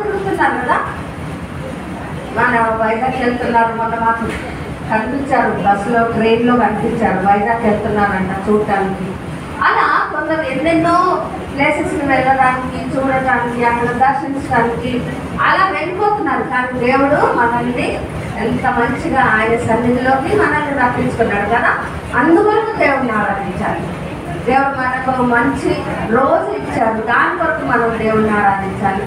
తిరుగుతున్నారు కదా. మన వైజాగ్ వెళ్తున్నారు, మొన్న మాకు కనిపించారు, బస్సులో ట్రైన్లో కనిపించారు, వైజాగ్ వెళ్తున్నారంట చూడటానికి. అలా కొందరు ఎన్నెన్నో ప్లేసెస్కి వెళ్ళడానికి, చూడటానికి, అక్కడ దర్శించడానికి అలా వెళ్ళిపోతున్నారు. కానీ దేవుడు మనల్ని ఎంత మంచిగా ఆయన సన్నిధిలోకి మనల్ని రప్పించుకున్నాడు కదా. అందువరకు దేవుడిని ఆరాధించాలి. దేవుడు మనకు మంచి రోజు ఇచ్చాడు, దాని కొరకు మనం దేవుడిని ఆరాధించాలి.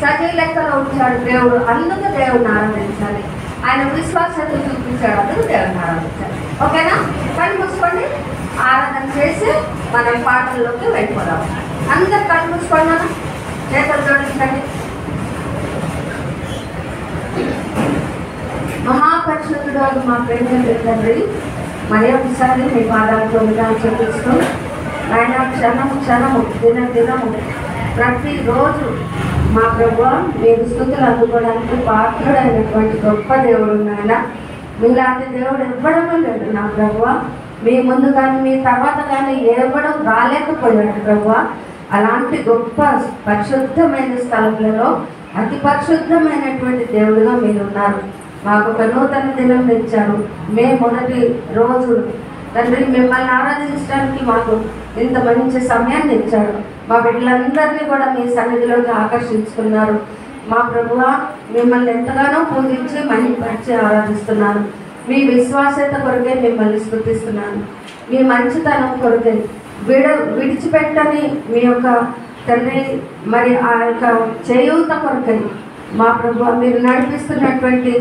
సజీవ లెక్కలో ఉంచాడు దేవుడు, అందుకు దేవుడిని ఆరాధించాలి. ఆయన విశ్వాసత చూపించాడు, అందుకు దేవుడిని ఆరాధించాలి. ఓకేనా? కళ్ళు మూసుకోండి, ఆరాధన చేసి మనం పాటల్లోకి వెళ్ళిపోదాం. అందరు కళ్ళు మూసుకున్నాను, చేతులు జోడించండి. మహాపరిశుద్ధుడు మా ప్రేమ తండ్రి, మరి ఒకసారి మీ పాదాలతో విధానం చూపిస్తూ ఆయన క్షణము క్షణము దినము ప్రతిరోజు మా ప్రభువా మీరు స్థుతులు అందుకోవడానికి పాత్రుడైనటువంటి గొప్ప దేవుడు నాయన. మీలాంటి దేవుడు ఇవ్వడమే లేదు నా ప్రభువా. మీ ముందు కానీ మీ తర్వాత కానీ ఇవ్వడం రాలేకపోయాడు ప్రభువా. అలాంటి గొప్ప పరిశుద్ధమైన స్థలంలో అతి పరిశుద్ధమైనటువంటి దేవుడుగా మీరు ఉన్నారు. మాకు ఒక నూతన దినం ఇచ్చారు. మే మొదటి రోజు తండ్రి మిమ్మల్ని ఆరాధించడానికి మాకు ఇంత మంచి సమయాన్ని ఇచ్చారు. మా బిడ్డలందరినీ కూడా మీ సన్నిధిలోకి ఆకర్షించుకున్నారు. మా ప్రభువా మిమ్మల్ని ఎంతగానో పూజించి మహిమపరిచి ఆరాధిస్తున్నాను. మీ విశ్వాసత కొరకే మిమ్మల్ని స్తుతిస్తున్నాను. మీ మంచితనం కొరకే విడిచిపెట్టని మీ యొక్క తండ్రి మరి ఆ యొక్క చేయూత కొరకై మా ప్రభువా మీరు నడిపిస్తున్నటువంటి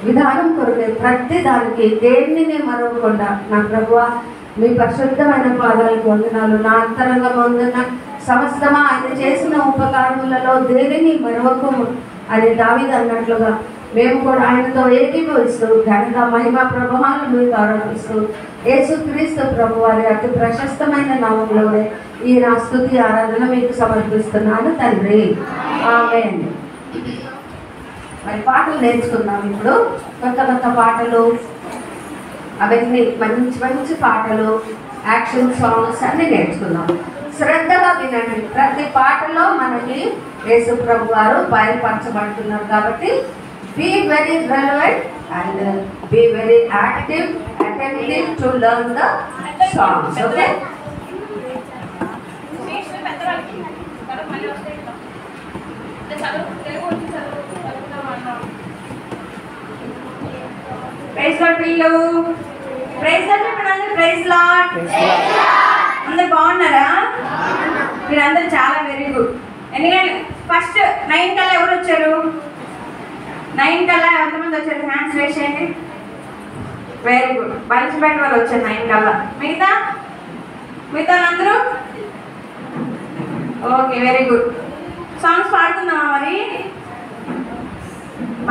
విధానం కొరకే ప్రతి దానికి దేన్ని మరవకుండా నా ప్రభువా మీ పరిశుద్ధమైన పాదాలకు వందనాలు. నా అంతరంగం వందన సమస్తమా ఆయన చేసిన ఉపకారములలో దేనిని మరవకము అని దావీదు అన్నట్లుగా మేము కూడా ఆయనతో ఏకీభవిస్తూ ఘనత మహిమ ప్రభావాలు మీకు ఆరోపిస్తూ యేసుక్రీస్తు ప్రభు వారి అతి ప్రశస్తమైన నామంలోనే ఈ నా స్తుతి ఆరాధన మీకు సమర్పిస్తున్నాను తండ్రి. ఆమేన్. మరి పాటలు నేర్చుకుందాం. ఇప్పుడు కొత్త కొత్త పాటలు అవన్నీ మంచి మంచి పాటలు, యాక్షన్ సాంగ్స్ అన్నీ నేర్చుకుందాం. శ్రద్ధగా వినండి. ప్రతి పాటలో మనకి యేసు ప్రభు వారు బయలుపరచబడుతున్నారు. కాబట్టి be very relevant and be very active, attentive to learn the songs. Okay? Praise Lord పిల్లలు. ప్రైజ్ లార్డ్ చెప్పండి. Praise Lord. అందరు బాగున్నారా? మీరందరూ చాలా వెరీ గుడ్. ఎందుకంటే ఫస్ట్ 9 కల్లా ఎవరు వచ్చారు? 9 కల్లా ఎంతమంది వచ్చారు? హ్యాండ్స్ రేస్ చేయండి. Very good. బలిసిపేట వాళ్ళు వచ్చారు 9 కల్లా. మిగతా అందరూ ఓకే, వెరీ గుడ్. సాంగ్స్ పాడుతున్నావా? మరి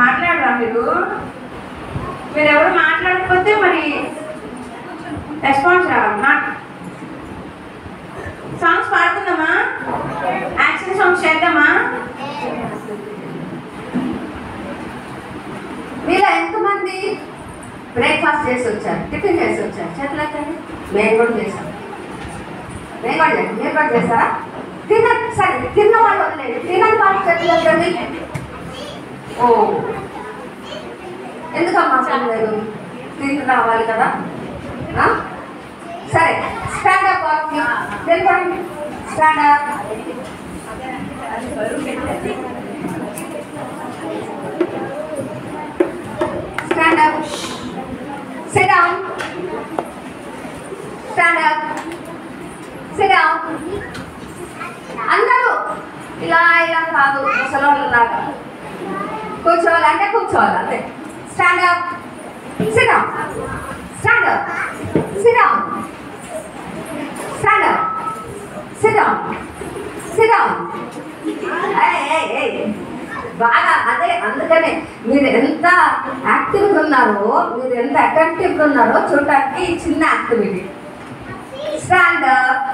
మాట్లాడరా మీరు ఎవరు మాట్లాడకపోతే మరి రెస్పాన్స్ రావాలి. సాంగ్స్ పాడుతున్నామా? యాక్షన్ సాంగ్స్ చేద్దామా? మీరు ఎంతమంది బ్రేక్ఫాస్ట్ చేసి వచ్చారు, టిఫిన్ చేసి వచ్చారు? చేతులు ఎత్తండి. మేము కూడా చేసాం. మీరు కూడా చేస్తారా? సరే, తిన్న వాళ్ళు వదిలేదు. తినని వాళ్ళు చేతులు ఎత్తండి. ఓ, ఎందుకమ్మా లేదు? తిని రావాలి కదా. సరే, స్టాండప్ నిలబడండి. Stand up. Stand up. Sit down. Stand up. Sit down. అందరూ ఇలా ఇలా కాదు, ముసలోళ్ళలాగా కూర్చోవాలంటే కూర్చోవాలి అంతే. Stand up. SIT down. Stand up. SIT down. Stand up. SIT down. SIT down. బాగా అదే, అందుకనే మీరు ఎంత యాక్టివ్గా ఉన్నారో, మీరు ఎంత అటెంటివ్గా ఉన్నారో చూడటానికి చిన్న యాక్టివిటీ. Stand up.